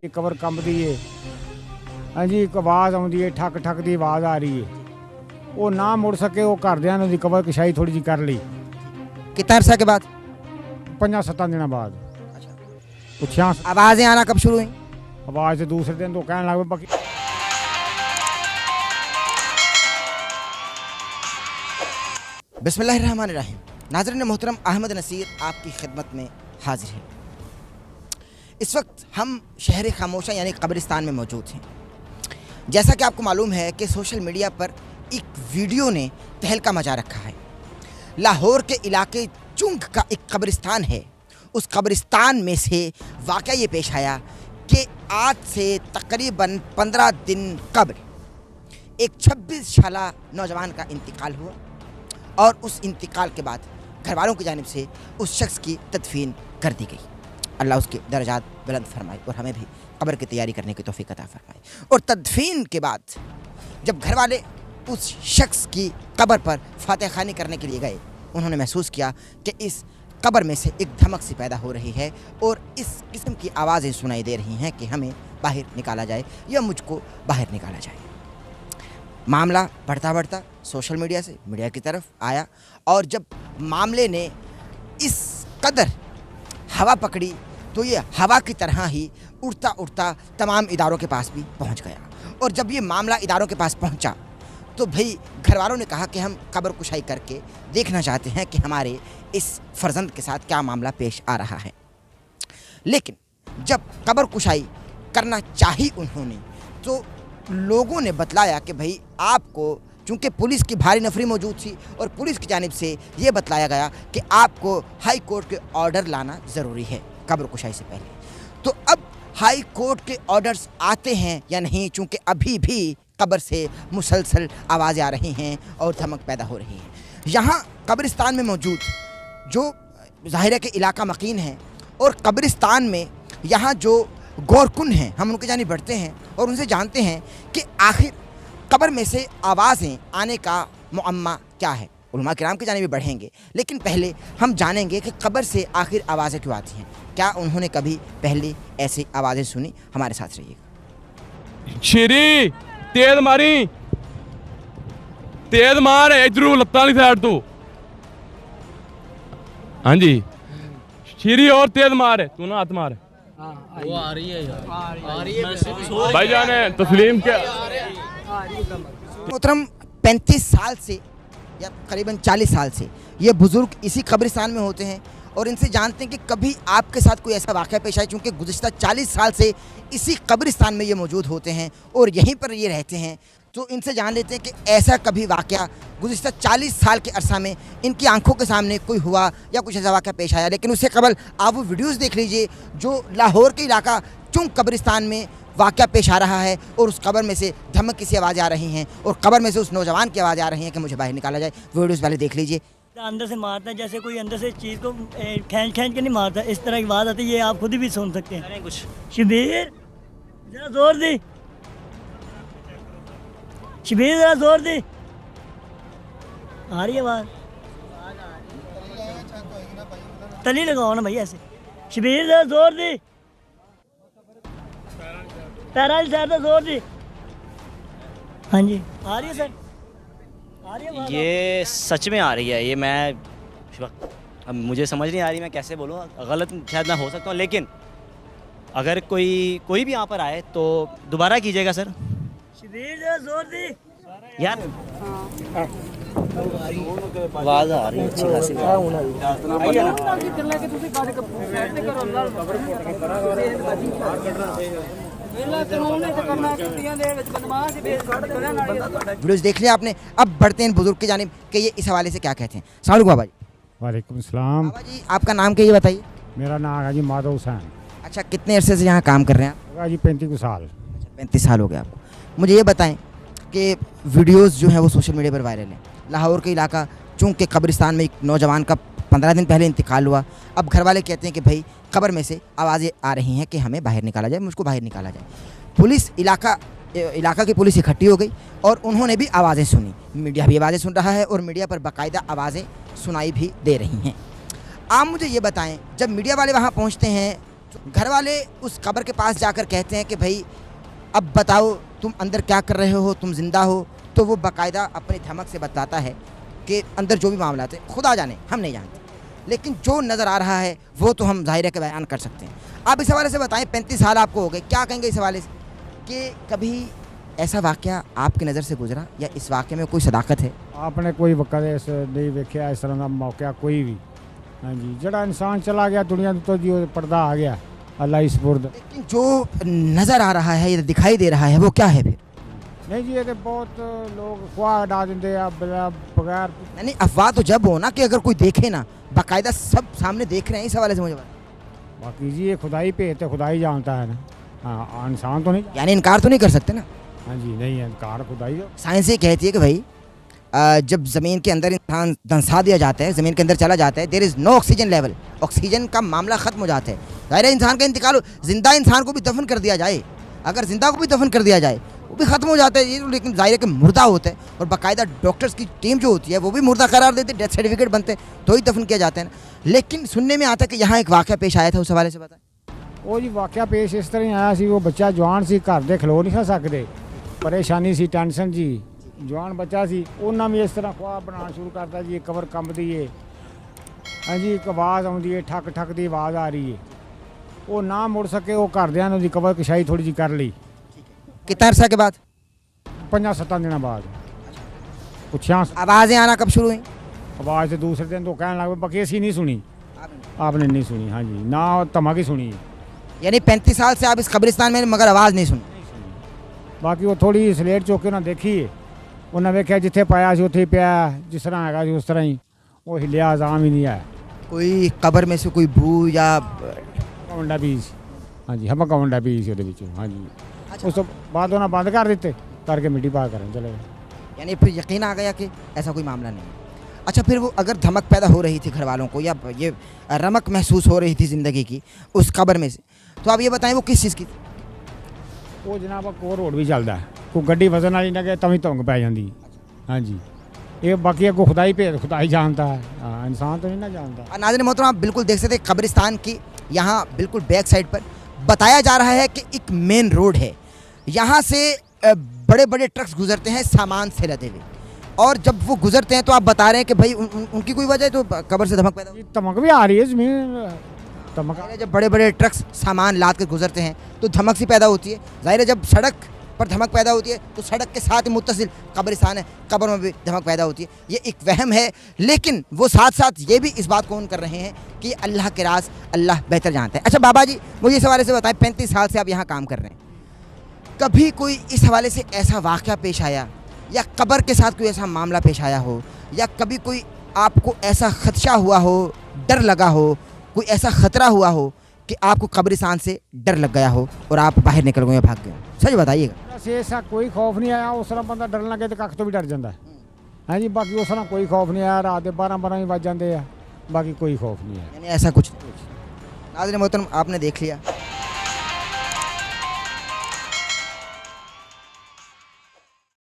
Cover कंबदी है। हाँ जी, एक आवाज़ आती है, ठक ठक की आवाज़ आ रही है। वो ना मुड़ सके, वो घरदिਆਂ ने कबर कशाई थोड़ी जी कर ली। कितना अरसा के बाद? 5-7 दिन बाद पुछया आवाज़ें आना कब शुरू हुई? आवाज़ दूसरे दिन तो कहने लगे बाकी। बिस्मिल्लाहिर्रहमानिर्रहीम। नाज़रीन मोहतरम, अहमद नसीर आपकी खिदमत में हाजिर है। इस वक्त हम शहर खामोशा यानी कब्रिस्तान में मौजूद हैं। जैसा कि आपको मालूम है कि सोशल मीडिया पर एक वीडियो ने तहलका मचा रखा है। लाहौर के इलाके चुंग का एक कब्रिस्तान है। उस कब्रिस्तान में से वाक़या ये पेश आया कि आज से तकरीबन 15 दिन कबल एक 26 साला नौजवान का इंतकाल हुआ और उस इंतकाल के बाद घर वालों की जानिब से उस शख्स की तदफीन कर दी गई। अल्लाह उसके दर्जात बुलंद फरमाए और हमें भी कब्र की तैयारी करने की तौफीक अता फरमाए। और तदफीन के बाद जब घर वाले उस शख्स की कब्र पर फातिहा खानी करने के लिए गए, उन्होंने महसूस किया कि इस कब्र में से एक धमक सी पैदा हो रही है और इस किस्म की आवाज़ें सुनाई दे रही हैं कि हमें बाहर निकाला जाए या मुझको बाहर निकाला जाए। मामला बढ़ता बढ़ता सोशल मीडिया से मीडिया की तरफ आया और जब मामले ने इस कदर हवा पकड़ी तो ये हवा की तरह ही उड़ता उड़ता तमाम इदारों के पास भी पहुंच गया। और जब ये मामला इदारों के पास पहुंचा तो भाई घर वालों ने कहा कि हम कब्र कुशाई करके देखना चाहते हैं कि हमारे इस फर्जंद के साथ क्या मामला पेश आ रहा है। लेकिन जब कब्र कुशाई करना चाही उन्होंने तो लोगों ने बतलाया कि भाई आपको, चूँकि पुलिस की भारी नफरी मौजूद थी और पुलिस की जानिब से ये बतलाया गया कि आपको हाई कोर्ट के ऑर्डर लाना ज़रूरी है कब्र कुशाई से पहले। तो अब हाई कोर्ट के ऑर्डर्स आते हैं या नहीं, चूँकि अभी भी कब्र से मुसलसल आवाज़ें आ रही हैं और धमक पैदा हो रही है। यहाँ कब्रिस्तान में मौजूद जो ज़ाहिर है कि इलाका मकीन है और कब्रिस्तान में यहाँ जो गौरकुन हैं, हम उनके जानिब बढ़ते हैं और उनसे जानते हैं कि आखिर कब्र में से आवाज़ें आने का मुअम्मा क्या है। उलमा किराम की जानिब बढ़ेंगे, लेकिन पहले हम जानेंगे कि कब्र से आखिर आवाज़ें क्यों आती हैं। क्या उन्होंने कभी पहले ऐसी आवाज़ें सुनी? हमारे साथ रहिएगा। शेरी तेज मारी, तेज मार इधरू लत्ता वाली साइड तू। हाँ जी शेरी, और तेज मार, तू ना हाथ मार। वो आ रही है यार, आ रही है भाईजान तस्लीम क्या मोहतरम 35 साल से या करीबन 40 साल से ये बुज़ुर्ग इसी कब्रिस्तान में होते हैं और इनसे जानते हैं कि कभी आपके साथ कोई ऐसा वाक़या पेश आए, चूँकि गुज़िश्ता 40 साल से इसी कब्रिस्तान में ये मौजूद होते हैं और यहीं पर ये रहते हैं। तो इनसे जान लेते हैं कि ऐसा कभी वाक़या गुज़िश्ता 40 साल के अरसा में इनकी आंखों के सामने कोई हुआ या कुछ ऐसा वाक़या पेश आया। लेकिन उससे कबल आप वो वीडियोज़ देख लीजिए जो लाहौर के इलाका चुंग कब्रिस्तान में वाक़या पेश आ रहा है और उस कब्र में से धमक की सी आवाज़ें आ रही हैं और कब्र में से उस नौजवान की आवाज़ें आ रही हैं कि मुझे बाहर निकाला जाए। वो वीडियोज़ पहले देख लीजिए। अंदर से मारता है, जैसे कोई अंदर से चीज़ को खींच खींच के नहीं मारता, इस तरह की आवाज़ आती है। ये आप खुद भी सुन सकते हैं। कुछ शबीर जरा जोर दी, शबीर जरा जोर दी, आ रही है आवाज़। तली लगाओ ना भैया ऐसे। शबीर जरा जोर दी, पैरा ज्यादा जोर दी। हाँ जी आ रही है सर, आ रही है। ये सच में आ रही है। ये मैं अब मुझे समझ नहीं आ रही, मैं कैसे बोलूँ, गलत शायद मैं हो सकता हूँ, लेकिन अगर कोई भी यहाँ पर आए तो दोबारा कीजिएगा सर। शबीर जरा जोर दी यार, आवाज़ आ रही है अच्छी खासी। वीडियोज़ देख लिया आपने, अब बढ़ते हैं बुजुर्ग की जानिब कि ये इस हवाले से क्या कहते हैं। अस्सलाम वालेकुम बाबा जी। वालेकुम सलाम। बाबा जी आपका नाम क्या, ये बताइए। मेरा नाम है जी माधव हुसैन। अच्छा, कितने अरसे से यहाँ काम कर रहे हैं आप? होगा जी 35 साल। 35 साल हो गए आपको। मुझे ये बताएं कि वीडियोस जो हैं वो सोशल मीडिया पर वायरल हैं। लाहौर के इलाका चूँकि के कब्रिस्तान में एक नौजवान का 15 दिन पहले इंतकाल हुआ। अब घर वाले कहते हैं कि भाई कब्र में से आवाज़ें आ रही हैं कि हमें बाहर निकाला जाए, मुझको बाहर निकाला जाए। पुलिस इलाका की पुलिस इकट्ठी हो गई और उन्होंने भी आवाज़ें सुनी। मीडिया भी आवाज़ें सुन रहा है और मीडिया पर बाकायदा आवाज़ें सुनाई भी दे रही हैं। आप मुझे ये बताएं, जब मीडिया वाले वहाँ पहुँचते हैं घर वाले उस कब्र के पास जाकर कहते हैं कि भाई अब बताओ तुम अंदर क्या कर रहे हो, तुम जिंदा हो? तो वो बाकायदा अपनी धमक से बताता है कि अंदर जो भी मामला थे खुदा जाने, हम नहीं जानते, लेकिन जो नज़र आ रहा है वो तो हम ज़ाहिर के बयान कर सकते हैं। आप इस हवाले से बताएं, 35 साल आपको हो गए, क्या कहेंगे इस हवाले से कि कभी ऐसा वाक़या आपकी नज़र से गुजरा या इस वाक़े में कोई सदाकत है? आपने कोई वक़्त इस नहीं वेख्या इस तरह का मौका कोई भी? हाँ जी, जड़ा इंसान चला गया दुनिया तो जी वो पर्दा आ गया अल्लाह इस बुर्द। लेकिन जो नज़र आ रहा है या दिखाई दे रहा है वो क्या है फिर? नहीं जी, ये तो बहुत लोग ख्वाह डाल देंगे बगैर। नहीं, अफवाह तो जब हो ना कि अगर कोई देखे ना, बाकायदा सब सामने देख रहे हैं, इस हवाले से मुझे बताएं। बाकी जी ये खुदाई पे तो खुदाई जानता है ना। हाँ, इंसान तो नहीं। यानी इनकार तो नहीं कर सकते ना? हाँ जी, नहीं है इनकार खुदाई हो। साइंस ये कहती है कि भाई जब ज़मीन के अंदर इंसान धंसा दिया जाता है, ज़मीन के अंदर चला जाता है, there is no oxygen level, oxygen का मामला ख़त्म हो जाता है। ज़ाहिर है इंसान का इंतकाल, जिंदा इंसान को भी दफन कर दिया जाए, अगर जिंदा को भी दफन कर दिया जाए वो भी ख़त्म हो जाता है ये, लेकिन ज़ाहिर है कि मुर्दा होता है और बाकायदा डॉक्टर्स की टीम जो होती है वो भी मुर्दा करार देते, डेथ सर्टिफिकेट बनते तो ही दफन किया जाता है ना। लेकिन सुनने में आता है कि यहाँ एक वाक़या पेश आया था, उस हवाले से बताएं। ਉਹ ਜੀ ਵਾਕਿਆ ਪੇਸ਼ ਇਸ ਤਰ੍ਹਾਂ ਹੀ ਆਇਆ ਸੀ। ਉਹ ਬੱਚਾ ਜਵਾਨ ਸੀ, ਘਰ ਦੇ ਖਲੋ ਨਹੀਂ ਸਕਦੇ, ਪਰੇਸ਼ਾਨੀ ਸੀ, ਟੈਨਸ਼ਨ ਜੀ, ਜਵਾਨ ਬੱਚਾ ਸੀ। ਉਹਨਾਂ ਵੀ ਇਸ ਤਰ੍ਹਾਂ ਖੁਆਬ ਬਣਾਉਣਾ ਸ਼ੁਰੂ ਕਰਤਾ ਜੀ, ਕਬਰ ਕੰਬਦੀ ਏ, ਹਾਂਜੀ ਇੱਕ ਆਵਾਜ਼ ਆਉਂਦੀ ਏ, ਠੱਕ ਠੱਕ ਦੀ ਆਵਾਜ਼ ਆ ਰਹੀ ਏ। ਉਹ ਨਾ ਮੁੜ ਸਕੇ, ਉਹ ਘਰਦਿਆਂ ਨੇ ਉਹਦੀ ਕਬਰ ਕਸ਼ਾਈ ਥੋੜੀ ਜਿਹੀ ਕਰ ਲਈ। कितना अरसा के बाद? 5-7 ਦਿਨਾਂ ਬਾਅਦ ਪੁੱਛਿਆ, आवाज़ें आना कब शुरू हुई? ਆਵਾਜ਼ ਤੇ ਦੂਸਰੇ ਦਿਨ ਤੋਂ ਕਹਿਣ ਲੱਗ ਪਏ, ਬਾਕੀ ਅਸੀਂ ਨਹੀਂ ਸੁਣੀ, आपने नहीं सुनी। हाँ जी, ना धमक ही सुनी। यानी 35 साल से आप इस कब्रिस्तान में मगर आवाज़ नहीं सुनी? ਬਾਕੀ ਉਹ ਥੋੜੀ ਸਲੇਟ ਚੁੱਕ ਕੇ ਉਹਨਾਂ ਦੇਖੀ, ਉਹਨਾਂ ਵੇਖਿਆ ਜਿੱਥੇ ਪਾਇਆ ਸੀ ਉੱਥੇ ਹੀ ਪਿਆ, ਜਿਸ ਤਰ੍ਹਾਂ ਹੈਗਾ ਸੀ ਉਸ ਤਰ੍ਹਾਂ ਹੀ, ਉਹ ਹਿੱਲਿਆ ਆਜ਼ਾਮ ही नहीं आया। कोई कब्र में से कोई बू या ਕੌਂਡਾ ਬੀਜ, ਹਾਂਜੀ ਹਮਾ ਕੌਂਡਾ ਬੀਜ ਸੀ ਉਹਦੇ ਵਿੱਚ। ਹਾਂਜੀ, ਉਸ ਤੋਂ ਬਾਅਦ ਉਹਨਾਂ ਬੰਦ ਕਰ ਦਿੱਤੇ, ਕਰਕੇ ਮਿੱਟੀ ਪਾ ਕਰਨ ਚਲੇ ਗਏ। यानी फिर यकीन आ गया कि ऐसा कोई मामला नहीं है। अच्छा, फिर वो अगर धमक पैदा हो रही थी घर वालों को या ये रमक महसूस हो रही थी ज़िंदगी की उस कब्र में से, तो आप ये बताएं वो किस चीज़ की थी? ਉਹ ਜਨਾਬ ਕੋ ਰੋਡ ਵੀ ਚੱਲਦਾ, ਕੋਈ ਗੱਡੀ ਵਜ਼ਨ ਵਾਲੀ ਨਾ ਗਏ ਤਾਂ ਵੀ ਧੁੰਗ ਪੈ ਜਾਂਦੀ। ਹਾਂਜੀ, ਇਹ ਬਾਕੀ ਅੱਗੋਂ ਖੁਦਾਈ ਭੇਦ ਖੁਦਾਈ ਜਾਣਦਾ ਹੈ, ਹਾਂ ਇਨਸਾਨ तो नहीं ना जानता। नाज़रीन मोहतरम, आप बिल्कुल देख सकते हैं कब्रिस्तान की यहाँ बिल्कुल बैक साइड पर बताया जा रहा है कि एक मेन रोड है, यहाँ से बड़े बड़े ट्रक्स गुजरते हैं सामान से लदे हुए, और जब वो गुजरते हैं तो आप बता रहे हैं कि भाई उनकी कोई वजह है तो कब्र से धमक पैदा होती ਧਮਕ भी आ रही है, ज़मीन धमक। है। जब बड़े बड़े ट्रक्स सामान लाद कर गुजरते हैं तो धमक सी पैदा होती है। जाहिर है जब सड़क पर धमक पैदा होती है तो सड़क के साथ ही मुत्तसिल कब्रिस्तान है, कब्र में भी धमक पैदा होती है। ये एक वहम है, लेकिन वो साथ साथ ये भी इस बात को ऑन कर रहे हैं कि अल्लाह के राज अल्लाह बेहतर जानता है। अच्छा बाबा जी, मुझे इस हवाले से बताएं, 35 साल से आप यहाँ काम कर रहे हैं, कभी कोई इस हवाले से ऐसा वाक़या पेश आया या कब्र के साथ कोई ऐसा मामला पेश आया हो, या कभी कोई आपको ऐसा खदशा हुआ हो, डर लगा हो, कोई ऐसा ख़तरा हुआ हो कि आपको कब्रिस्तान से डर लग गया हो और आप बाहर निकल गए, भाग गए? सच बताइएगा। से ऐसा कोई खौफ नहीं आया। उस तरह बंदा डरन लगे तो कख तो भी डर जाता है। हाँ जी, बाकी उस तरह कोई खौफ नहीं आया। रात के 12 ही बज जाते हैं, बाकी कोई खौफ नहीं है। यानी ऐसा कुछ। नाज़रीन मोहतरम, आपने देख लिया